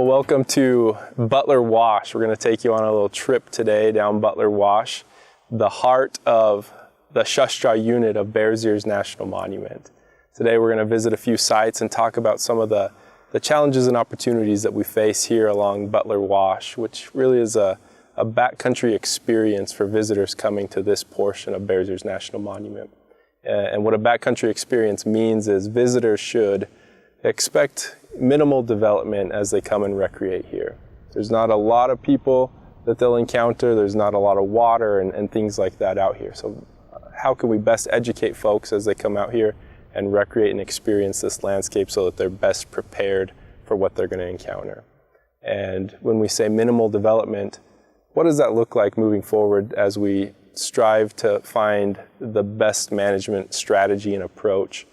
Well, welcome to Butler Wash. We're going to take you on a little trip today down Butler Wash, the heart of the Shash Jáa unit of Bears Ears National Monument. Today we're going to visit a few sites and talk about some of the challenges and opportunities that we face here along Butler Wash, which really is a backcountry experience for visitors coming to this portion of Bears Ears National Monument. And what a backcountry experience means is visitors should expect minimal development as they come and recreate here. There's not a lot of people that they'll encounter, there's not a lot of water and things like that out here. So how can we best educate folks as they come out here and recreate and experience this landscape so that they're best prepared for what they're going to encounter? And when we say minimal development, what does that look like moving forward as we strive to find the best management strategy and approach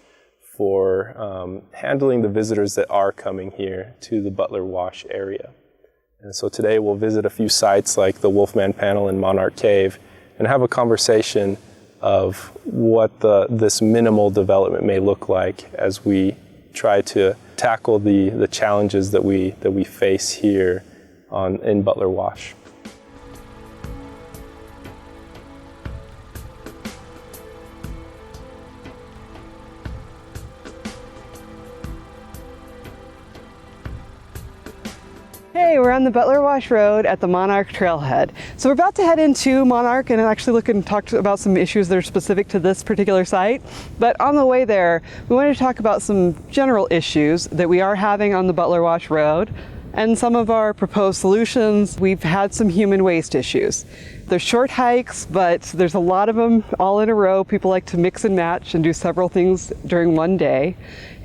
for handling the visitors that are coming here to the Butler Wash area? And so today we'll visit a few sites like the Wolfman Panel and Monarch Cave and have a conversation of what this minimal development may look like as we try to tackle the challenges that we face here in Butler Wash. Hey, we're on the Butler Wash Road at the Monarch Trailhead. So we're about to head into Monarch and actually look and talk about some issues that are specific to this particular site. But on the way there, we wanted to talk about some general issues that we are having on the Butler Wash Road and some of our proposed solutions. We've had some human waste issues. They're short hikes, but there's a lot of them all in a row. People like to mix and match and do several things during one day,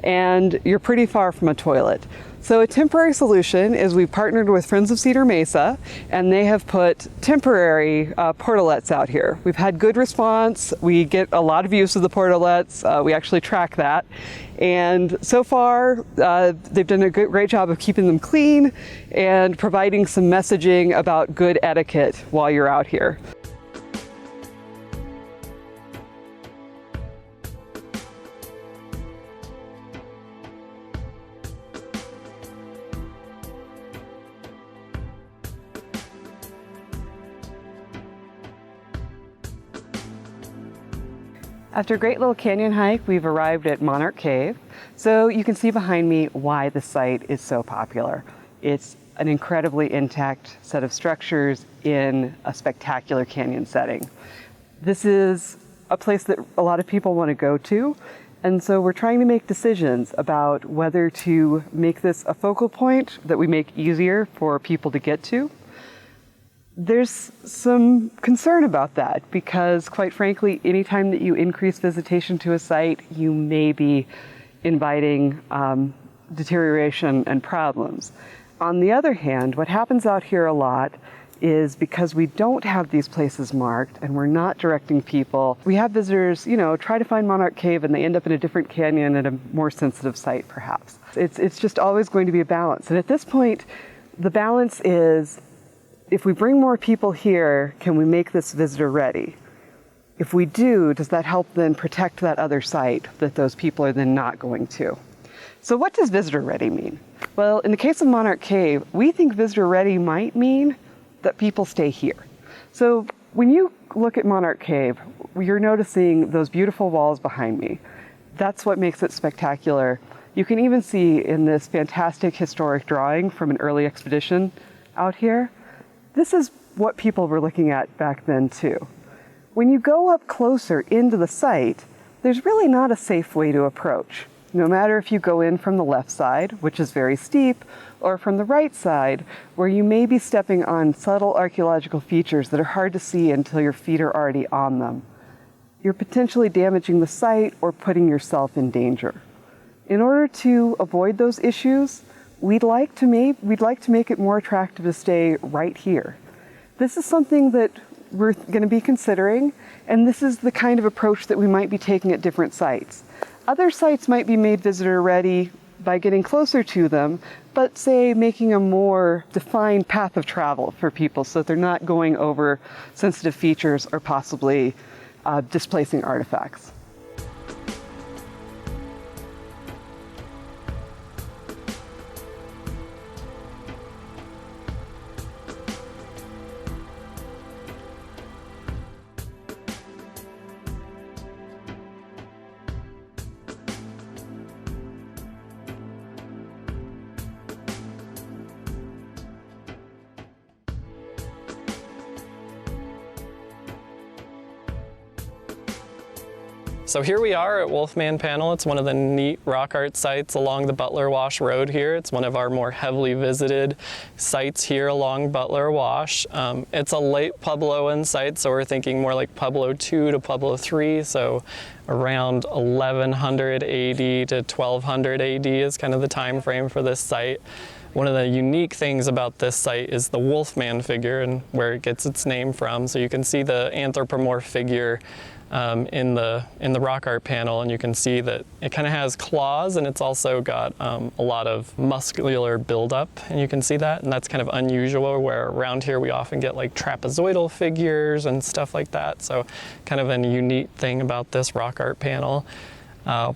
and you're pretty far from a toilet. So a temporary solution is we've partnered with Friends of Cedar Mesa, and they have put temporary portalettes out here. We've had good response. We get a lot of use of the portalettes. We actually track that. And so far, they've done a great job of keeping them clean and providing some messaging about good etiquette while you're out here. After a great little canyon hike, we've arrived at Monarch Cave. So you can see behind me why the site is so popular. It's an incredibly intact set of structures in a spectacular canyon setting. This is a place that a lot of people want to go to, and so we're trying to make decisions about whether to make this a focal point that we make easier for people to get to. There's some concern about that because, quite frankly, anytime that you increase visitation to a site, you may be inviting deterioration and problems. On the other hand, what happens out here a lot is because we don't have these places marked and we're not directing people, we have visitors, try to find Monarch Cave and they end up in a different canyon at a more sensitive site, perhaps. It's just always going to be a balance. And at this point, the balance is, if we bring more people here, can we make this visitor ready? If we do, does that help then protect that other site that those people are then not going to? So what does visitor ready mean? Well, in the case of Monarch Cave, we think visitor ready might mean that people stay here. So when you look at Monarch Cave, you're noticing those beautiful walls behind me. That's what makes it spectacular. You can even see in this fantastic historic drawing from an early expedition out here, this is what people were looking at back then too. When you go up closer into the site, there's really not a safe way to approach. No matter if you go in from the left side, which is very steep, or from the right side, where you may be stepping on subtle archaeological features that are hard to see until your feet are already on them. You're potentially damaging the site or putting yourself in danger. In order to avoid those issues, we'd like to make it more attractive to stay right here. This is something that we're going to be considering, and this is the kind of approach that we might be taking at different sites. Other sites might be made visitor ready by getting closer to them, but say making a more defined path of travel for people so that they're not going over sensitive features or possibly displacing artifacts. So here we are at Wolfman Panel. It's one of the neat rock art sites along the Butler Wash Road here. It's one of our more heavily visited sites here along Butler Wash. It's a late Puebloan site, so we're thinking more like Pueblo II to Pueblo III, so around 1100 AD to 1200 AD is kind of the time frame for this site. One of the unique things about this site is the Wolfman figure and where it gets its name from. So you can see the anthropomorph figure in the rock art panel, and you can see that it kind of has claws, and it's also got a lot of muscular buildup, and you can see that, and that's kind of unusual, where around here we often get like trapezoidal figures and stuff like that. So kind of a unique thing about this rock art panel.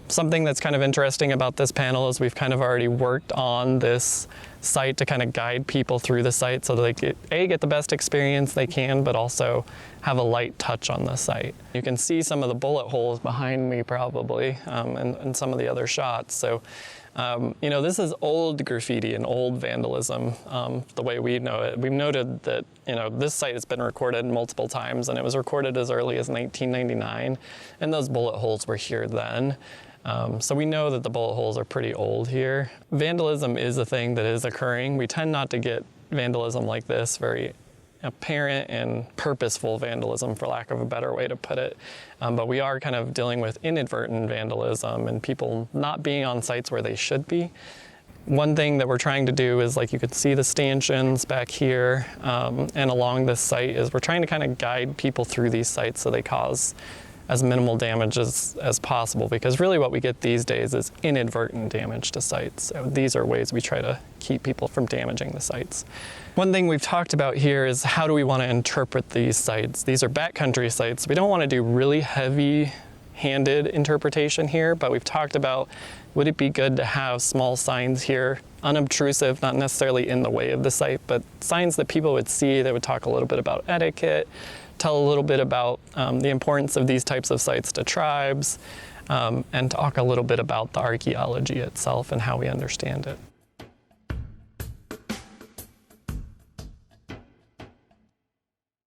Something that's kind of interesting about this panel is we've kind of already worked on this site to kind of guide people through the site so they get the best experience they can, but also have a light touch on the site. You can see some of the bullet holes behind me probably, and some of the other shots. So, you know, this is old graffiti and old vandalism, the way we know it. We've noted that, you know, this site has been recorded multiple times, and it was recorded as early as 1999, and those bullet holes were here then. So we know that the bullet holes are pretty old here. Vandalism is a thing that is occurring. We tend not to get vandalism like this, very apparent and purposeful vandalism, for lack of a better way to put it. But we are kind of dealing with inadvertent vandalism and people not being on sites where they should be. One thing that we're trying to do is, like you can see the stanchions back here and along this site, is we're trying to kind of guide people through these sites so they cause as minimal damage as possible, because really what we get these days is inadvertent damage to sites. So these are ways we try to keep people from damaging the sites. One thing we've talked about here is how do we want to interpret these sites? These are backcountry sites. We don't want to do really heavy-handed interpretation here, but we've talked about, would it be good to have small signs here, unobtrusive, not necessarily in the way of the site, but signs that people would see that would talk a little bit about etiquette, tell a little bit about the importance of these types of sites to tribes, and talk a little bit about the archaeology itself and how we understand it.